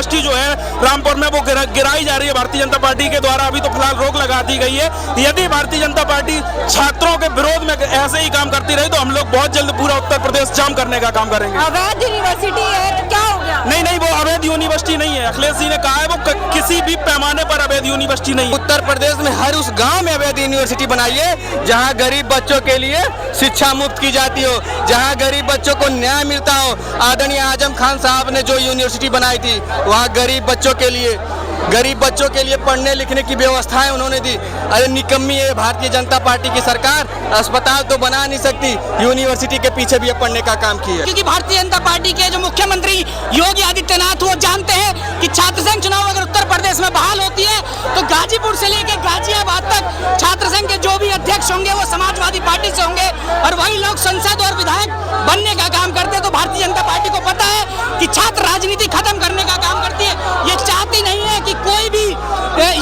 University जो है रामपुर में वो गिराई जा रही है भारतीय जनता पार्टी के द्वारा। अभी तो फिलहाल रोक लगा दी गई है। यदि भारतीय जनता पार्टी छात्रों के विरोध में ऐसे ही काम करती रही तो हम लोग बहुत जल्द पूरा उत्तर प्रदेश जाम करने का काम करेंगे। अवैध यूनिवर्सिटी है तो क्या हो गया? नहीं, वो अवैध यूनिवर्सिटी नहीं है। अखिलेश जी ने कहा है वो किसी भी पैमाने पर अवैध यूनिवर्सिटी नहीं है। उत्तर प्रदेश में हर उस गांव में अवैध यूनिवर्सिटी बनाइए जहां गरीब बच्चों के लिए शिक्षा मुफ्त की जाती हो, जहां गरीब बच्चों को न्याय मिलता हो। आदरणीय आजम खान साहब ने जो यूनिवर्सिटी बनाई थी वहां गरीब बच्चों के लिए पढ़ने लिखने की व्यवस्थाएं उन्होंने दी। अरे निकम्मी है भारतीय जनता पार्टी की सरकार, अस्पताल तो बना नहीं सकती, यूनिवर्सिटी के पीछे भी पढ़ने का काम किया। क्योंकि भारतीय जनता पार्टी के जो मुख्यमंत्री योगी आदित्यनाथ वो जानते हैं कि छात्र संघ चुनाव अगर उत्तर प्रदेश में बहाल होती है तो गाजीपुर से लेकर गाजियाबाद तक छात्र संघ के जो भी अध्यक्ष होंगे वो समाजवादी पार्टी से होंगे और वही लोग संसद और विधायक बनने का काम करते हैं। तो भारतीय जनता पार्टी को पता है कि छात्र राजनीति खत्म करने का काम करती है। ये चाहती नहीं है कि कोई भी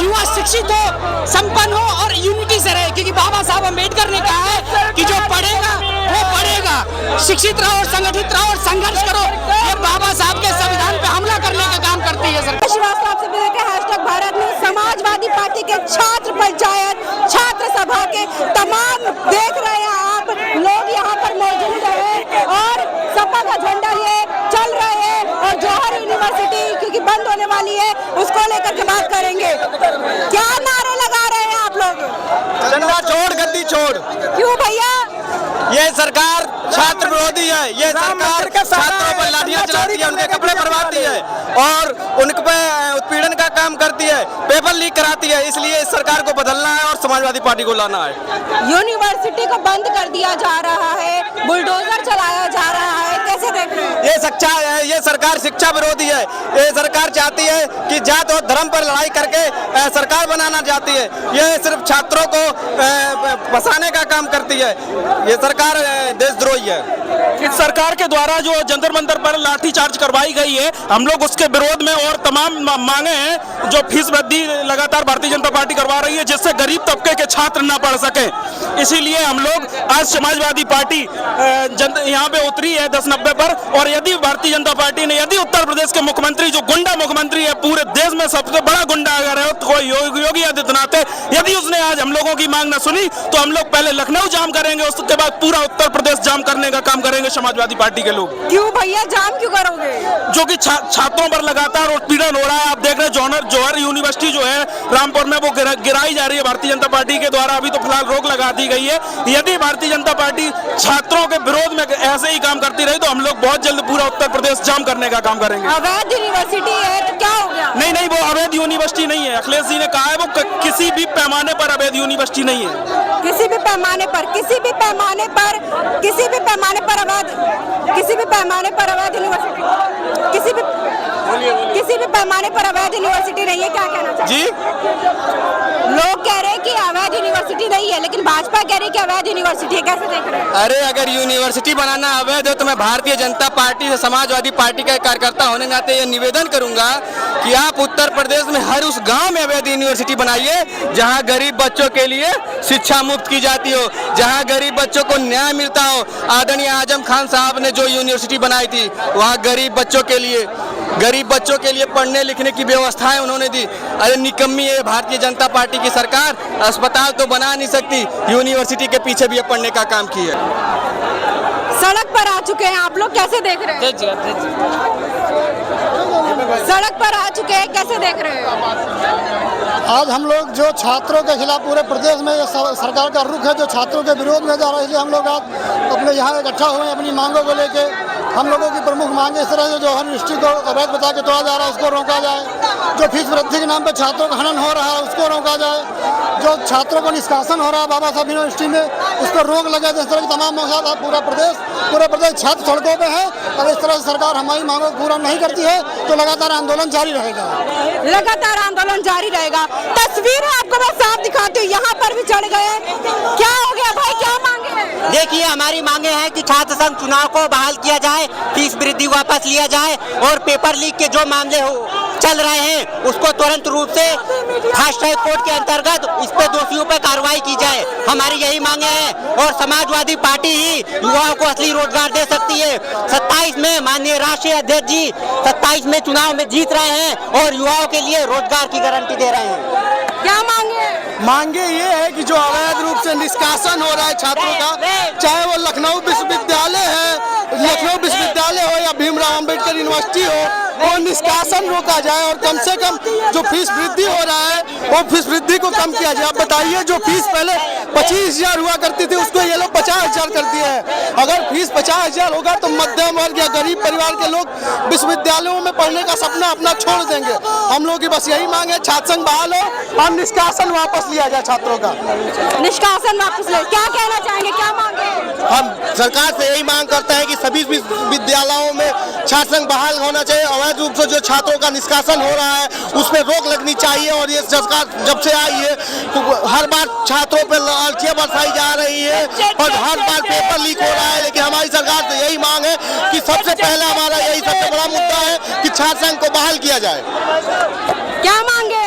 युवा शिक्षित हो, संपन्न हो और यूनिटी से रहे, क्योंकि बाबा साहब अम्बेडकर ने कहा है कि जो पढ़ेगा वो पढ़ेगा। शिक्षित रहो और संगठित रहो और संघर्ष करो। ये बाबा साहब के संविधान पे हमला करने का काम करती है सरकार। भारत में समाजवादी पार्टी के छात्र पंचायत छात्र सभा के तमाम देख रहे हैं आप लोग यहाँ पर मौजूद हैं और सपा का झंडा लिए चल रहे हैं और जौहर यूनिवर्सिटी क्योंकि बंद होने वाली है उसको लेकर के बात करेंगे। क्या नारे लगा रहे हैं आप लोग? झंडा छोड़ गद्दी छोड़। क्यों भैया? ये सरकार छात्र विरोधी है। ये सरकार छात्रों पर लाठियां चलाती है, उनके कपड़े भरवाती है और उन पे उत्पीड़न का काम करती है, पेपर लीक कराती है। इसलिए इस सरकार को बदलना है और समाजवादी पार्टी को लाना है। यूनिवर्सिटी को बंद कर दिया जा रहा है, बुलडोजर चलाया जा रहा है, कैसे देख रहे हैं? ये सरकार शिक्षा विरोधी है। ये सरकार चाहती है कि जात और धर्म पर लड़ाई करके सरकार बनाना चाहती है। ये सिर्फ छात्रों को फंसाने का काम करती है। ये सरकार देशद्रोही है। इस सरकार के द्वारा जो जंतर मंतर पर लाठीचार्ज करवाई गई है, हम लोग उसके विरोध में और तमाम मांगे हैं। जो फीस वृद्धि लगातार भारतीय जनता पार्टी करवा रही है जिससे गरीब तबके के छात्र न पढ़ सके, इसीलिए हम लोग आज समाजवादी पार्टी यहाँ पे उतरी है 10-90 पर। और यदि भारतीय जनता पार्टी ने यदि उत्तर प्रदेश के मुख्यमंत्री जो गुंडा मुख्यमंत्री है, पूरे देश में सबसे बड़ा गुंडा अगर है तो योगी आदित्यनाथ है, यदि उसने आज हम लोगों की मांग न सुनी तो हम लोग पहले लखनऊ जाम करेंगे, उसके बाद पूरा उत्तर प्रदेश जाम करने का काम करेंगे समाजवादी पार्टी के लोग। क्यों भैया जाम क्यों करोगे? जो कि छात्रों पर लगातार उत्पीड़न हो रहा है। आप देख रहे हैं जौहर यूनिवर्सिटी जो है रामपुर में वो गिराई जा रही है भारतीय जनता पार्टी के द्वारा। अभी तो फिलहाल रोक लगा दी गई है। यदि भारतीय जनता पार्टी छात्रों के विरोध में ऐसे ही काम करती रही तो हम लोग बहुत जल्द पूरा उत्तर प्रदेश जाम करने का काम करेंगे। अवैध यूनिवर्सिटी है तो क्या हो गया? नहीं, वो अवैध यूनिवर्सिटी नहीं है। अखिलेश जी ने कहा है वो किसी भी पैमाने पर अवैध यूनिवर्सिटी नहीं है। किसी भी पैमाने पर अवैध यूनिवर्सिटी नहीं है। क्या कहना चाहिए जी? लोग कह रहे हैं कि अवैध यूनिवर्सिटी नहीं है लेकिन भाजपा कह रही है कि अवैध यूनिवर्सिटी है, कैसे देख रहे हैं? अरे अगर यूनिवर्सिटी बनाना अवैध है तो मैं भारतीय जनता पार्टी से समाजवादी पार्टी का कार्यकर्ता होने के नाते ये निवेदन करूंगा कि आप उत्तर प्रदेश में हर उस गांव में अवैध यूनिवर्सिटी बनाइए जहां गरीब बच्चों के लिए शिक्षा मुफ्त की जाती हो, जहां गरीब बच्चों को न्याय मिलता हो। आदरणीय आजम खान साहब ने जो यूनिवर्सिटी बनाई थी वहां गरीब बच्चों के लिए पढ़ने लिखने की व्यवस्थाएं उन्होंने दी। अरे निकम्मी है भारतीय जनता पार्टी की सरकार, अस्पताल तो बना नहीं सकती, यूनिवर्सिटी के पीछे भी पढ़ने का काम किया। सड़क पर आ चुके हैं आप लोग, कैसे देख रहे हैं? सड़क पर आ चुके हैं, कैसे देख रहे हैं? आज हम लोग जो छात्रों के खिलाफ पूरे प्रदेश में सरकार का रुख है जो छात्रों के विरोध में जा रहा है, इसलिए हम लोग आज अपने यहाँ इकट्ठा हुए हैं अपनी मांगों को लेके। हम लोगों की प्रमुख मांग इस तरह से जो हर यूनिवर्सिटी को अवैध बता के तोड़ा जा रहा है उसको रोका जाए, जो फीस वृद्धि के नाम पर छात्रों का हनन हो रहा है उसको रोका जाए, जो छात्रों को निष्कासन हो रहा है बाबा साहब यूनिवर्सिटी में उस पर रोक लगे। इस तरह की तमाम मौका पूरे प्रदेश छात्र सड़कों पे है और इस तरह से सरकार हमारी मांगों को पूरा नहीं करती है तो लगातार आंदोलन जारी रहेगा। तस्वीर आपको मैं साफ दिखाती हूँ, यहाँ पर भी चढ़ गए। क्या हो गया भाई, क्या मांगे हैं? देखिए हमारी मांगे हैं कि छात्र संघ चुनाव को बहाल किया जाए, फीस वृद्धि वापस लिया जाए और पेपर लीक के जो मामले हो चल रहे हैं उसको तुरंत रूप से फास्ट ट्रैक कोर्ट के अंतर्गत इस पे दोषियों पे कार्रवाई की जाए, हमारी यही मांगे हैं। और समाजवादी पार्टी ही युवाओं को असली रोजगार दे सकती है। 27 में माननीय राष्ट्रीय अध्यक्ष जी 27 में चुनाव में जीत रहे हैं और युवाओं के लिए रोजगार की गारंटी दे रहे हैं। क्या मांगे? मांगे ये है कि जो अवैध रूप से निष्कासन हो रहा है छात्रों का, चाहे वो लखनऊ विश्वविद्यालय है, लखनऊ विश्वविद्यालय हो या भीमराव अंबेडकर यूनिवर्सिटी हो, वो निष्कासन रोका जाए और कम से कम जो फीस वृद्धि हो रहा है वो फीस वृद्धि को कम किया जाए। आप बताइए, जो फीस पहले 25,000 हुआ करती थी उसको ये लोग 50,000 कर दिए हैं। अगर फीस 50,000 होगा तो मध्यम वर्ग या गरीब परिवार के लोग विश्वविद्यालयों में पढ़ने का सपना अपना छोड़ देंगे। हम लोग की बस यही मांग है, छात्र संघ बहाल हो और निष्कासन वापस लिया जाए छात्रों का। निष्कासन वापस ले, क्या कहना चाहेंगे, क्या मांगे? हम सरकार से यही मांग करते हैं कि सभी विद्यालयों में छात्र संघ बहाल होना चाहिए। अवैध रूप से जो छात्रों का निष्कासन हो रहा है उस पर रोक लगनी चाहिए। और ये सरकार जब से आई है तो हर बार छात्रों पर लाठियां बरसाई जा रही है और हर बार पेपर लीक हो रहा है। लेकिन हमारी सरकार से यही मांग है कि सबसे पहले हमारा यही सबसे बड़ा मुद्दा है कि छात्र संघ को बहाल किया जाए। क्या मांगे?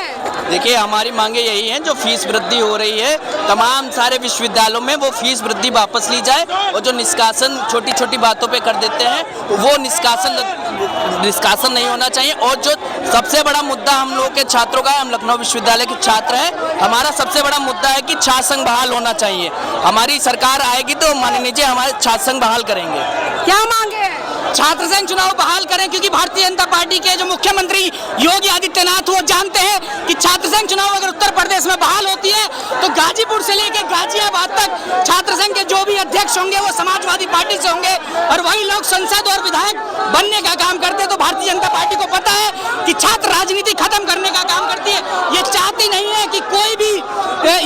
देखिए, हमारी मांगे यही हैं, जो फीस वृद्धि हो रही है तमाम सारे विश्वविद्यालयों में वो फीस वृद्धि वापस ली जाए और जो निष्कासन छोटी छोटी बातों पे कर देते हैं वो निष्कासन नहीं होना चाहिए। और जो सबसे बड़ा मुद्दा हम लोग के छात्रों का है, हम लखनऊ विश्वविद्यालय के छात्र हैं, हमारा सबसे बड़ा मुद्दा है कि छात्र संघ बहाल होना चाहिए। हमारी सरकार आएगी तो मान लीजिए हमारे छात्र संघ बहाल करेंगे। क्या मांगे? छात्र संघ चुनाव बहाल करें, क्योंकि भारतीय जनता पार्टी के जो मुख्यमंत्री योगी आदित्यनाथ वो जानते हैं कि छात्र संघ चुनाव अगर उत्तर प्रदेश में बहाल होती है तो गाजीपुर से लेकर गाजियाबाद तक छात्र संघ के जो भी अध्यक्ष होंगे वो समाजवादी पार्टी से होंगे और वही लोग संसद और विधायक बनने का काम करते हैं। तो भारतीय जनता पार्टी को पता है कि छात्र राजनीति खत्म करने का काम करती है। ये चाहती नहीं है कि कोई भी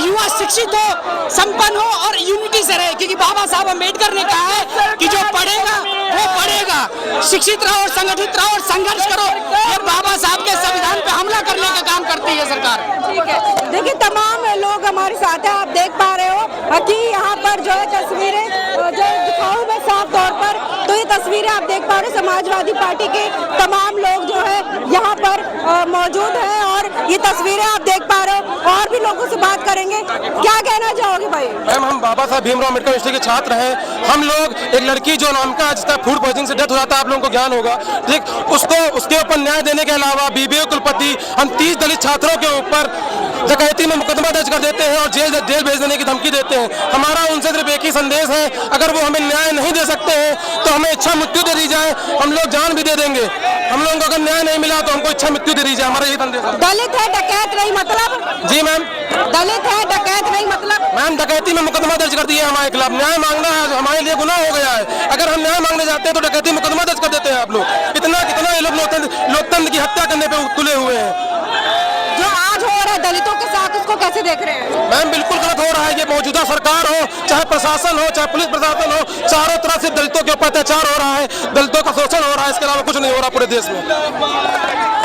युवा शिक्षित हो, संपन्न हो और यूनिटी से रहे, क्योंकि बाबा साहब अम्बेडकर ने कहा है कि जो पढ़ेगा वो पढ़ेगा, शिक्षित रहो और संगठित रहो और संघर्ष करो। ये बाबा साहब के संविधान पे हमला करने का काम करती है सरकार। ठीक है, देखिए तमाम लोग हमारे साथ हैं, आप देख पा रहे हो कि यहाँ पर जो है तस्वीरें जो दिखाऊं मैं साफ तौर पर, तो ये तस्वीरें आप देख पा रहे हो समाजवादी पार्टी के तमाम लोग जो है यहाँ पर मौजूद हैं और ये तस्वीरें आप देख पा रहे हो। और भी लोगों से बात करेंगे, क्या कहना चाहोगे भाई? मैम, हम बाबा साहब भीमराव अम्बेडकर यूनिवर्सिटी के छात्र हैं। हम लोग एक लड़की जो नाम का जिसका फूड पॉइजनिंग से डेथ हो जाता है, आप लोगों को ज्ञान होगा, ठीक, उसको उसके ऊपर न्याय देने के अलावा बीबीए कुलपति हम 30 दलित छात्रों के ऊपर डकैती में मुकदमा दर्ज कर देते हैं और जेल भेज देने की धमकी देते हैं। हमारा उनसे सिर्फ एक ही संदेश है, अगर वो हमें न्याय नहीं दे सकते हैं तो हमें इच्छा मृत्यु दे दी जाए, हम लोग जान भी दे देंगे। हम लोगों को अगर न्याय नहीं मिला तो हमको इच्छा मृत्यु दे दी जाए, हमारा यही संदेश है। दलित है डकैत नहीं मतलब? जी मैम, दलित है डकैत नहीं मतलब? मैम, डकैती में मुकदमा दर्ज कर दिया है हमारे खिलाफ। न्याय मांगना है हमारे लिए गुनाह हो गया है। अगर हम न्याय मांगने जाते हैं तो डकैती मुकदमा दर्ज कर देते हैं आप लोग। कितना ये लोग लोकतंत्र की हत्या करने पे तुले हुए हैं। जो आज हो रहा है दलितों के साथ, उसको कैसे देख रहे हैं? मैम, बिल्कुल गलत हो रहा है। ये मौजूदा सरकार हो, चाहे प्रशासन हो, चाहे पुलिस प्रशासन हो, चारों तरफ से दलितों के ऊपर अत्याचार हो रहा है, दलितों का शोषण हो रहा है, इसके अलावा कुछ नहीं हो रहा पूरे देश में।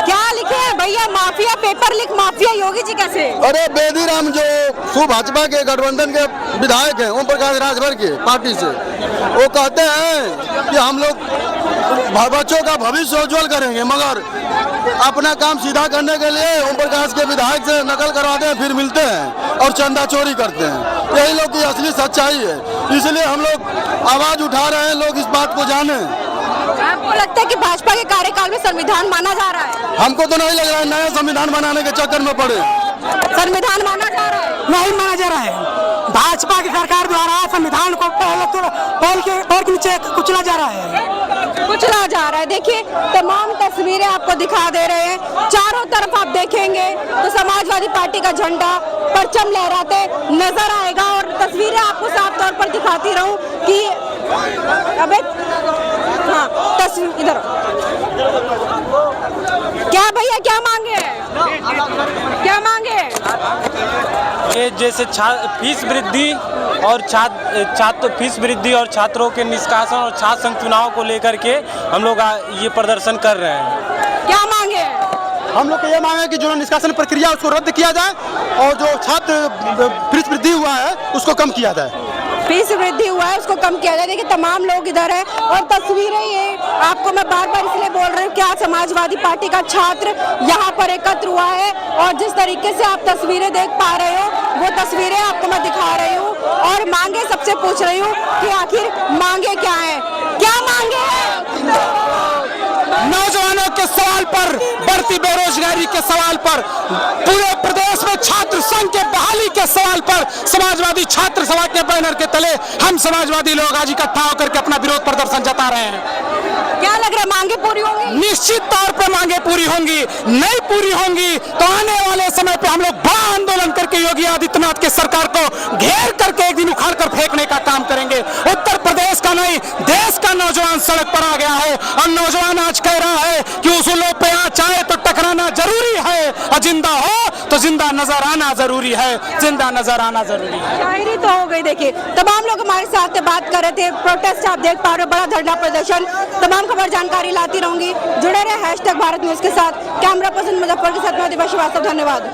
क्या लिखे हैं भैया? Mafia, paper leak mafia Yogi ji कैसे? अरे बेदीराम जो भाजपा के गठबंधन के विधायक हैं, ओम प्रकाश राजभर के पार्टी से, वो कहते हैं कि हम लोग बच्चों का भविष्य उज्जवल करेंगे, मगर अपना काम सीधा करने के लिए ओम प्रकाश के विधायक से नकल करवाते हैं, फिर मिलते हैं और चंदा चोरी करते हैं। यही लोग की असली सच्चाई है, इसलिए हम लोग आवाज उठा रहे हैं, लोग इस बात को जाने। आपको लगता है कि भाजपा के कार्यकाल में संविधान माना जा रहा है? हमको तो नहीं लग रहा है नया संविधान बनाने के चक्कर में पड़े। संविधान माना जा रहा है? नहीं माना जा रहा है। भाजपा की सरकार द्वारा संविधान को पोल के नीचे कुचला जा रहा है, कुचला जा रहा है। देखिए तमाम तस्वीरें आपको दिखा दे रहे हैं, चारों तरफ आप देखेंगे तो समाजवादी पार्टी का झंडा परचम लहराते नजर आएगा। और तस्वीरें आपको साफ तौर पर दिखाती रहूं कि अबे हाँ तस्वीर इधर क्या भैया, क्या मांगे, क्या मांगे? ये जैसे फीस वृद्धि और फीस वृद्धि और छात्रों के निष्कासन और छात्र संघ चुनाव को लेकर के हम लोग ये प्रदर्शन कर रहे हैं। क्या मांगे? हम लोग ये मांगे कि जो निष्कासन प्रक्रिया उसको रद्द किया जाए और जो छात्र फीस वृद्धि हुआ है उसको कम किया जाए। फीस वृद्धि हुआ है उसको कम किया जाए। देखिए तमाम लोग इधर है और तस्वीरें ये आपको मैं बार बार इसलिए बोल रही हूँ क्या समाजवादी पार्टी का छात्र यहाँ पर एकत्र हुआ है और जिस तरीके से आप तस्वीरें देख पा रहे हो वो तस्वीरें आपको मैं दिखा रही हूँ और मांगे सबसे पूछ रही हूँ कि आखिर मांगे क्या है, क्या मांगे हैं? नौजवानों के सवाल पर, बढ़ती बेरोजगारी के सवाल पर, पूरे प्रदेश में छात्र संघ के बहाली के सवाल पर समाजवादी छात्र सभा के बैनर के तले हम समाजवादी लोग आज इकट्ठा होकर के अपना विरोध प्रदर्शन जता रहे हैं। क्या लग रहा है मांगे पूरी होंगी? निश्चित तौर पर मांगे पूरी होंगी। नहीं पूरी होंगी तो आने वाले समय पे हम लोग बड़ा आंदोलन करके योगी आदित्यनाथ की सरकार को घेर करके एक दिन उखाड़ कर फेंकने का काम करेंगे। उत्तर प्रदेश का नहीं देश का नौजवान सड़क पर आ गया है और नौजवान आज कह रहा है कि उसूलों पे आ चाहे तो टकराना जरूरी है और जिंदा हो तो जिंदा नजर आना जरूरी है, जिंदा नजर आना जरूरी है। शायरी तो हो गई। देखिए तमाम लोग हमारे साथ बात कर रहे थे, प्रोटेस्ट आप देख पा रहे हो, बड़ा धरना प्रदर्शन, तमाम खबर जानकारी लाती रहूंगी। जुड़े रहे #भारत न्यूज के साथ। कैमरा पर्सन मुजफ्फर के साथ मैं दिव्या श्रीवास्तव, धन्यवाद।